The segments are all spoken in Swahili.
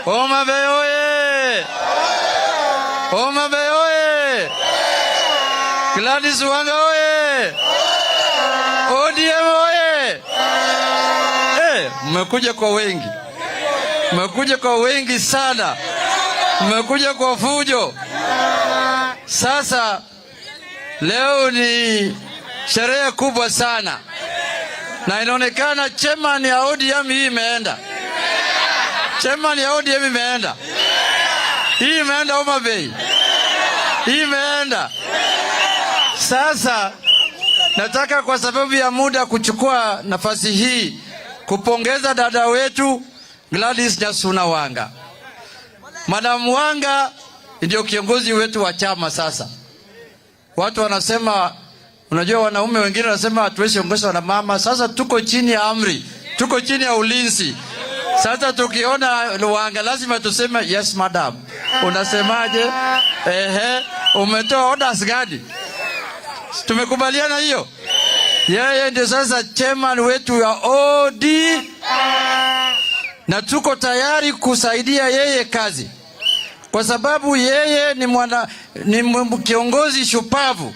Homa Bay oye! Homa Bay oye! Gladys Wanga oye! ODM oye! Mmekuja kwa wengi. Mmekuja kwa wengi sana. Mmekuja kwa fujo. Sasa leo ni sherehe kubwa sana. Na inaonekana chairman ya ODM hii imeenda. Chairman ya ODM imeenda. Hii imeenda Homa Bay. Hii imeenda. Sasa nataka kwa sababu ya muda kuchukua nafasi hii kupongeza dada wetu Gladys Nyasuna Wanga. Madam Wanga ndio kiongozi wetu wa chama sasa. Watu wanasema, unajua wanaume wengine wanasema hatuwezi ongozwa na mama. Sasa tuko chini ya amri, tuko chini ya ulinzi. Sasa tukiona Wanga lazima tuseme yes madam. Unasemaje? Umetoa orders gani? Tumekubaliana hiyo. Yeye ndio sasa chairman wetu ya OD na tuko tayari kusaidia yeye kazi. Kwa sababu yeye ni kiongozi shupavu.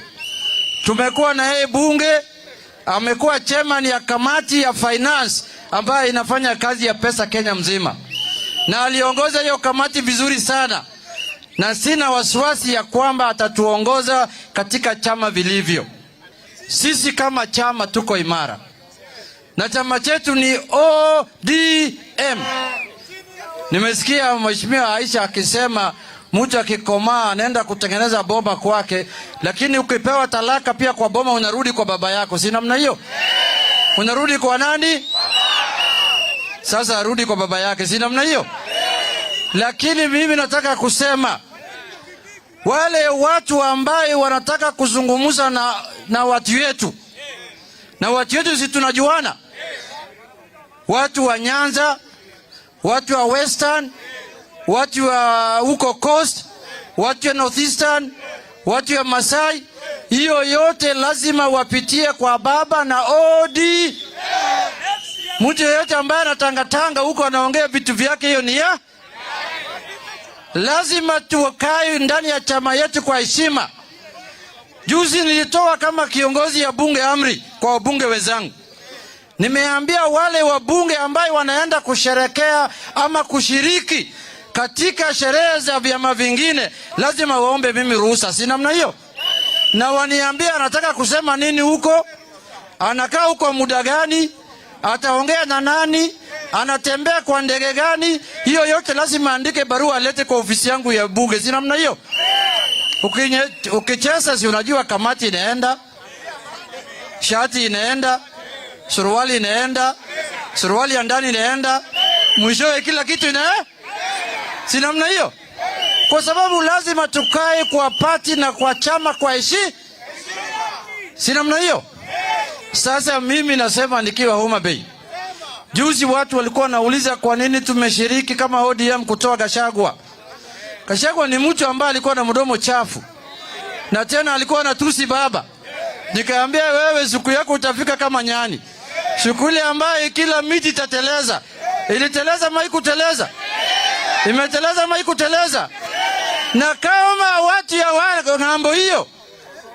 Tumekuwa na yeye bunge, amekuwa chairman ya kamati ya finance ambayo inafanya kazi ya pesa Kenya mzima. Na aliongoza hiyo kamati vizuri sana. Na sina wasiwasi ya kwamba atatuongoza katika chama vilivyo. Sisi kama chama tuko imara. Na chama chetu ni ODM. Nimesikia Mheshimiwa Aisha akisema mtu akikomaa anaenda kutengeneza boma kwake, lakini ukipewa talaka pia kwa boma unarudi kwa baba yako. Si namna hiyo? Unarudi kwa nani? Sasa arudi kwa baba yake. Si namna hiyo? Lakini mimi nataka kusema wale watu ambao wanataka kuzungumza na watu wetu. Na watu wetu si tunajuana. Watu wa Nyanza, watu wa Western, watu wa huko Coast, watu wa Northeastern, watu wa Masai, hiyo yote lazima wapitie kwa baba na OD. Mtu yote ambaye anatangatanga huko anaongea vitu vyake, hiyo ni ya lazima tukae ndani ya chama yetu kwa heshima. Juzi nilitoa kama kiongozi ya bunge amri kwa wabunge wenzangu. Nimeambia wale wabunge ambao wanaenda kusherekea ama kushiriki katika sherehe za vyama vingine lazima waombe mimi ruhusa. Si namna hiyo? Na waniambia anataka kusema nini huko, anakaa huko muda gani, ataongea na nani, anatembea kwa ndege gani, hiyo yote lazima andike barua alete kwa ofisi yangu ya bunge. Si namna hiyo? Ukicheza si unajua kamati inaenda, shati inaenda, suruali inaenda, suruali ya ndani inaenda, mwishowe kila kitu si namna hiyo? Kwa sababu lazima tukae kwa party na kwa chama kwa heshima. Si namna hiyo? Sasa mimi nasema nikiwa Homa Bay. Juzi watu walikuwa wanauliza kwa nini tumeshiriki kama ODM kutoa Gachagua. Gachagua ni mtu ambaye alikuwa na mdomo chafu. Na tena alikuwa anatusi baba. Nikaambia wewe siku yako utafika kama nyani. Siku ile ambaye kila miti itateleza. Iliteleza maikuteleza. Imeteleza maikuteleza. Na kama watu ya ngambo hiyo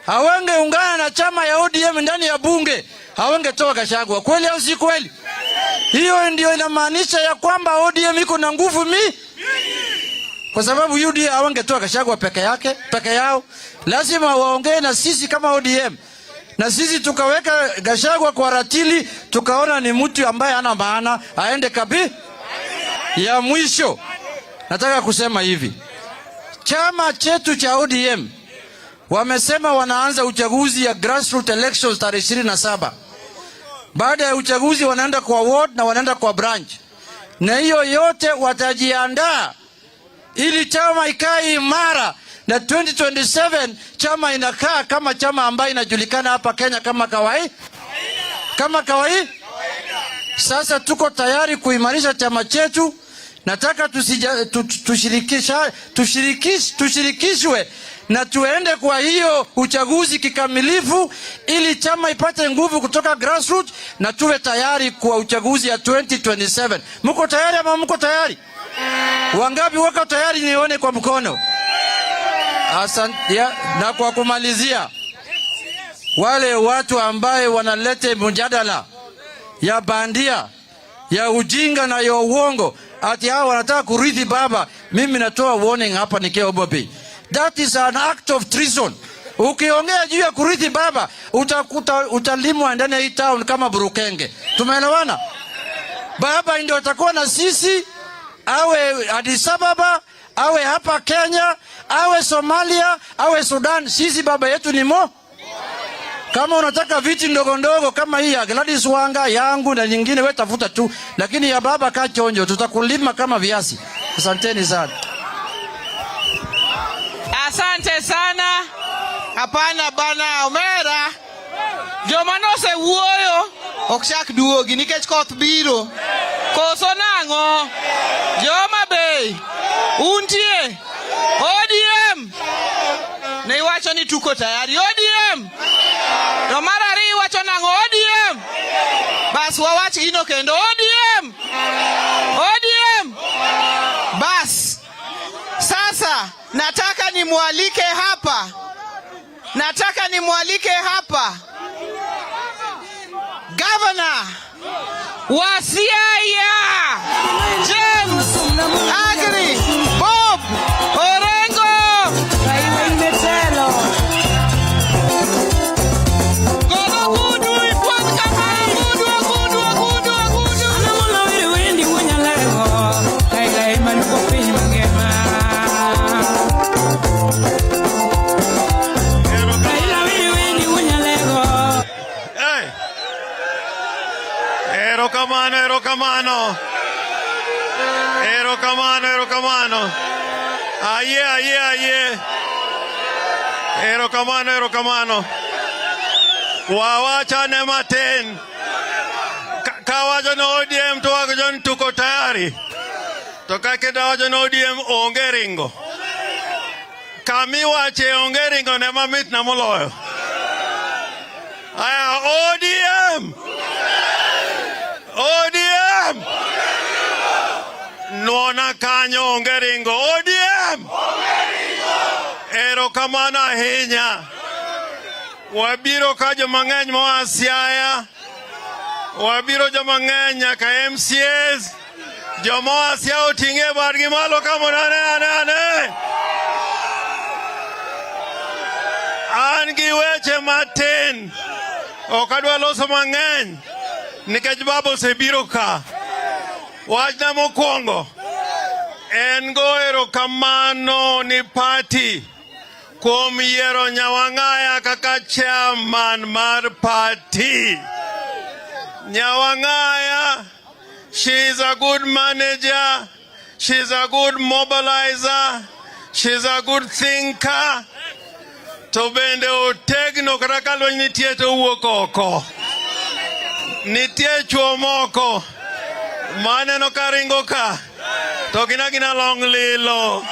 hawangeungana na chama ya ODM ndani ya bunge, hawangetoa Gachagua. Kweli au si kweli? Hiyo ndio inamaanisha ya kwamba ODM iko na nguvu kwa sababu UDA hawangetoa Gachagua peke yao. Lazima waongee na sisi kama ODM. Na sisi tukaweka Gachagua kwa ratili, tukaona ni mtu ambaye hana maana, aende ya mwisho. Nataka kusema hivi. Chama chetu cha ODM wamesema wanaanza uchaguzi ya grassroots elections tarehe 27. Baada ya uchaguzi wanaenda kwa ward na wanaenda kwa branch. Na hiyo yote watajiandaa ili chama ikae imara, na 2027 chama inakaa kama chama ambayo inajulikana hapa Kenya kama kawaida. Sasa tuko tayari kuimarisha chama chetu. Nataka tushirikishwe na tuende kwa hiyo uchaguzi kikamilifu ili chama ipate nguvu kutoka grassroots na tuwe tayari kwa uchaguzi ya 2027. Mko tayari ama mko tayari? Wangapi wako tayari nione kwa mkono? Asante. Na kwa kumalizia, wale watu ambaye wanalete mjadala ya bandia, ya ujinga na ya uongo, ati hao wanataka kurithi baba, mimi natoa warning hapa nikiwa Homabay. That is an act of treason. Ukiongea juu ya kurithi baba, utalimwa ndani ya hii town kama burukenge. Tumeelewana? Baba ndio atakuwa na sisi, awe Addis Ababa, awe hapa Kenya, awe Somalia, awe Sudan, sisi baba yetu ni mo. Kama unataka viti ndogo ndogo kama hii ya Gladys Wanga yangu na nyingine, wewe tafuta tu, lakini ya baba kaa chonjo, tutakulima kama viazi. Asanteni sana. Asante sana. Hapana bana Omera. Joma nose wuoyo ok chak duogi nikech koth biro. Koso nang'o? Homabay untie ODM. Ne iwacho ni tuko tayari ODM. To mar ariyo iwacho nang'o ODM. Bas wawach gino kendo ODM. ODM. Bas. Sasa nataka nimwalike hapa Governor wa Siaya James Agri Bob Orengo. Erokamano. Aye. Erokamano. Wawachane matin. Kawacho no ODM to wacho tuko tayari. To kake dawacho no ODM onge ringo. Kami wache onge ringo ne mamit na moloyo. Aya ODM. Nuona kanyo onge ringo. ODM. Erokamano ahinya. Wabiro ka joma ng'eny moa Siaya. Wabiro joma ng'eny nyaka MCAs. Joma oa Siaya oting'e badgi malo ane. An gi weche matin. Ok adwa loso mang'eny nikech baba osebiro ka. Wachna mokwongo en go erokamano ni party kuom yiero Nyawang'aya kaka chairman mar party. Nyawang'aya, she is a good manager, she is a good mobilizer, she is a good thinker. To bende otegno kata ka lweny nitie to wuok oko. Nitie chuo moko maneno ka ringo ka to gina long lilo.